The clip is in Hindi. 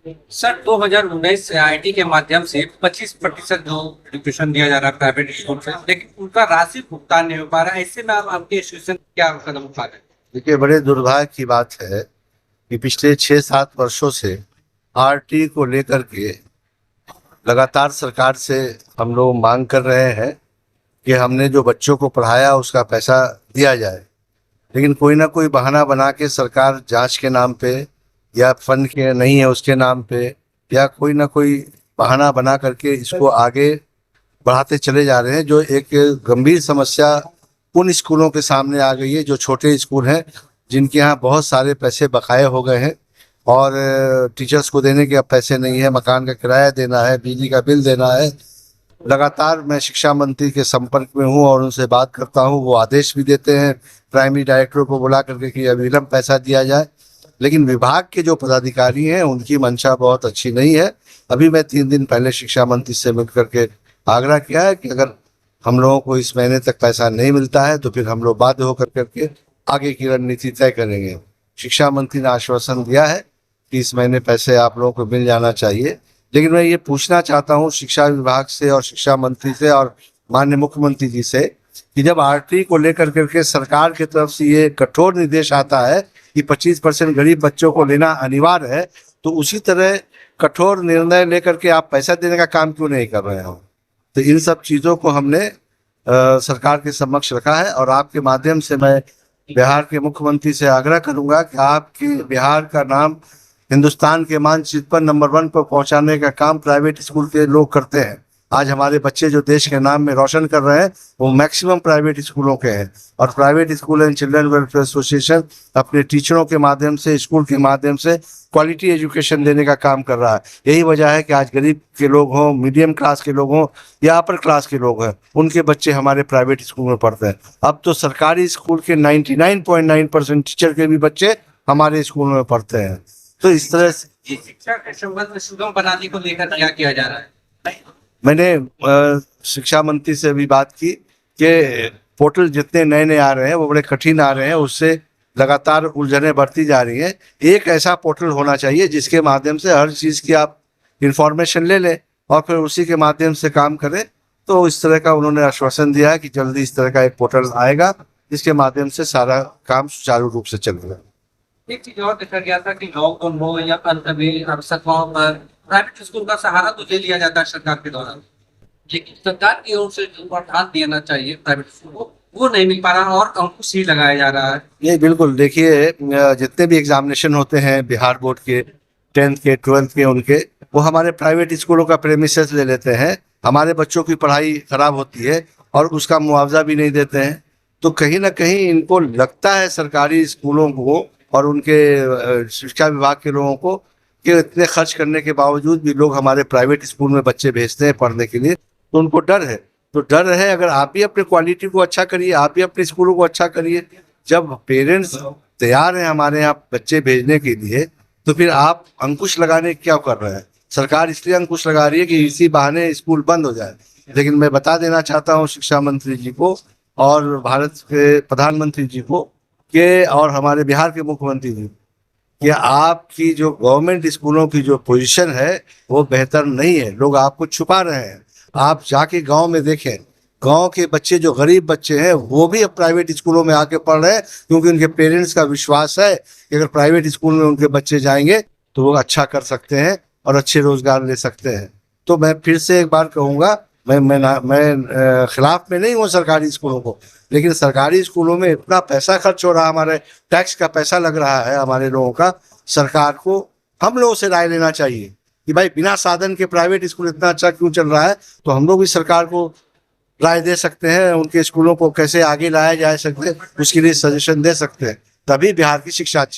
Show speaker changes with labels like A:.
A: सर 2019 से आईटी के माध्यम से 25% जो एजुकेशन दिया जा रहा है प्राइवेट स्कूल से, लेकिन उनका राशि भुगतान नहीं हो पा रहा है। ऐसे में आप आपके इंस्टीट्यूशन क्या कदम उठा रहे हैं?
B: देखिए, बड़े दुर्भाग्य की बात है कि पिछले 6-7 वर्षों से आरटी को लेकर के लगातार सरकार से हम लोग मांग कर रहे हैं कि हमने जो बच्चों को पढ़ाया उसका पैसा दिया जाए। लेकिन कोई ना कोई बहाना बना के सरकार जांच के नाम पे या फंड के नहीं है उसके नाम पे या कोई ना कोई बहाना बना करके इसको आगे बढ़ाते चले जा रहे हैं, जो एक गंभीर समस्या उन स्कूलों के सामने आ गई है जो छोटे स्कूल हैं, जिनके यहाँ बहुत सारे पैसे बकाये हो गए हैं और टीचर्स को देने के अब पैसे नहीं है, मकान का किराया देना है, बिजली का बिल देना है। लगातार मैं शिक्षा मंत्री के संपर्क में हूँ और उनसे बात करता हूँ। वो आदेश भी देते हैं प्राइमरी डायरेक्टर को बुला करके कि अविलंब पैसा दिया जाए, लेकिन विभाग के जो पदाधिकारी हैं उनकी मंशा बहुत अच्छी नहीं है। अभी मैं 3 दिन पहले शिक्षा मंत्री से मिल करके आग्रह किया है कि अगर हम लोगों को इस महीने तक पैसा नहीं मिलता है तो फिर हम लोग बाध्य होकर करके आगे की रणनीति तय करेंगे। शिक्षा मंत्री ने आश्वासन दिया है कि इस महीने पैसे आप लोगों को मिल जाना चाहिए, लेकिन मैं ये पूछना चाहता हूँ शिक्षा विभाग से और शिक्षा मंत्री से और माननीय मुख्यमंत्री जी से कि जब आरटी को लेकर करके सरकार की तरफ से ये कठोर निर्देश आता है कि 25% गरीब बच्चों को लेना अनिवार्य है, तो उसी तरह कठोर निर्णय लेकर के आप पैसा देने का काम क्यों नहीं कर रहे हो? तो इन सब चीज़ों को हमने सरकार के समक्ष रखा है और आपके माध्यम से मैं बिहार के मुख्यमंत्री से आग्रह करूंगा कि आपके बिहार का नाम हिंदुस्तान के मानचित्र पर नंबर 1 पर पहुंचाने का काम प्राइवेट स्कूल के लोग करते हैं। आज हमारे बच्चे जो देश के नाम में रोशन कर रहे हैं वो मैक्सिमम प्राइवेट स्कूलों के हैं और private school and children welfare association अपने टीचरों के माध्यम से, स्कूल के माध्यम से क्वालिटी एजुकेशन देने का काम कर रहा है। यही वजह है कि आज गरीब के लोग हों, मीडियम क्लास के लोग हों या अपर क्लास के लोग हैं, उनके बच्चे हमारे प्राइवेट स्कूल में पढ़ते हैं। अब तो सरकारी स्कूल के 99.9% टीचर के भी बच्चे हमारे स्कूल में पढ़ते हैं। तो इस तरह से
A: ये शिक्षा के संबंध में सुगम बनाने को लेकर क्या किया जा रहा है?
B: मैंने शिक्षा मंत्री से भी बात की कि पोर्टल जितने नए नए आ रहे हैं वो बड़े कठिन आ रहे हैं, उससे लगातार उलझनें बढ़ती जा रही हैं। एक ऐसा पोर्टल होना चाहिए जिसके माध्यम से हर चीज़ की आप इंफॉर्मेशन ले लें और फिर उसी के माध्यम से काम करें। तो इस तरह का उन्होंने आश्वासन दिया है कि जल्दी इस तरह का एक पोर्टल आएगा जिसके माध्यम से सारा काम सुचारू रूप से चलेगा।
A: एक चीज और देखा गया था कि लॉकडाउन हो या अन्य भी अवसरों पर प्राइवेट स्कूल का सहारा तो ले लिया जाता है सरकार के द्वारा, लेकिन सरकार की ओर से जो ध्यान देना चाहिए प्राइवेट स्कूल को वो नहीं मिल पा रहा और अंकुश ही लगाया जा रहा है।
B: ये बिल्कुल देखिए, जितने भी एग्जामिनेशन होते हैं बिहार बोर्ड के 10th के 12th के, उनके वो हमारे प्राइवेट स्कूलों का प्रेमिसेस ले लेते हैं। हमारे बच्चों की पढ़ाई खराब होती है और उसका मुआवजा भी नहीं देते हैं। तो कहीं ना कहीं इनको लगता है सरकारी स्कूलों को और उनके शिक्षा विभाग के लोगों को कि इतने खर्च करने के बावजूद भी लोग हमारे प्राइवेट स्कूल में बच्चे भेजते हैं पढ़ने के लिए, तो उनको डर है। तो डर है, अगर आप भी अपने क्वालिटी को अच्छा करिए, आप भी अपने स्कूलों को अच्छा करिए। जब पेरेंट्स तैयार हैं हमारे यहाँ बच्चे भेजने के लिए, तो फिर आप अंकुश लगाने क्या कर रहे हैं? सरकार इसलिए अंकुश लगा रही है कि इसी बहाने स्कूल बंद हो जाए। लेकिन मैं बता देना चाहता हूँ शिक्षा मंत्री जी को और भारत के प्रधानमंत्री जी को कि और हमारे बिहार के मुख्यमंत्री जी कि आपकी जो गवर्नमेंट स्कूलों की जो पोजीशन है वो बेहतर नहीं है। लोग आपको छुपा रहे हैं। आप जाके गांव में देखें, गांव के बच्चे जो गरीब बच्चे हैं वो भी अब प्राइवेट स्कूलों में आके पढ़ रहे हैं, क्योंकि उनके पेरेंट्स का विश्वास है कि अगर प्राइवेट स्कूल में उनके बच्चे जाएंगे तो वो अच्छा कर सकते हैं और अच्छे रोजगार ले सकते हैं। तो मैं फिर से एक बार कहूँगा, मैं खिलाफ में नहीं हूँ सरकारी स्कूलों को, लेकिन सरकारी स्कूलों में इतना पैसा खर्च हो रहा है, हमारे टैक्स का पैसा लग रहा है हमारे लोगों का। सरकार को हम लोगों से राय लेना चाहिए कि भाई बिना साधन के प्राइवेट स्कूल इतना अच्छा क्यों चल रहा है। तो हम लोग भी सरकार को राय दे सकते हैं, उनके स्कूलों को कैसे आगे लाया जा सकते हैं उसके लिए सजेशन दे सकते हैं, तभी बिहार की शिक्षा अच्छी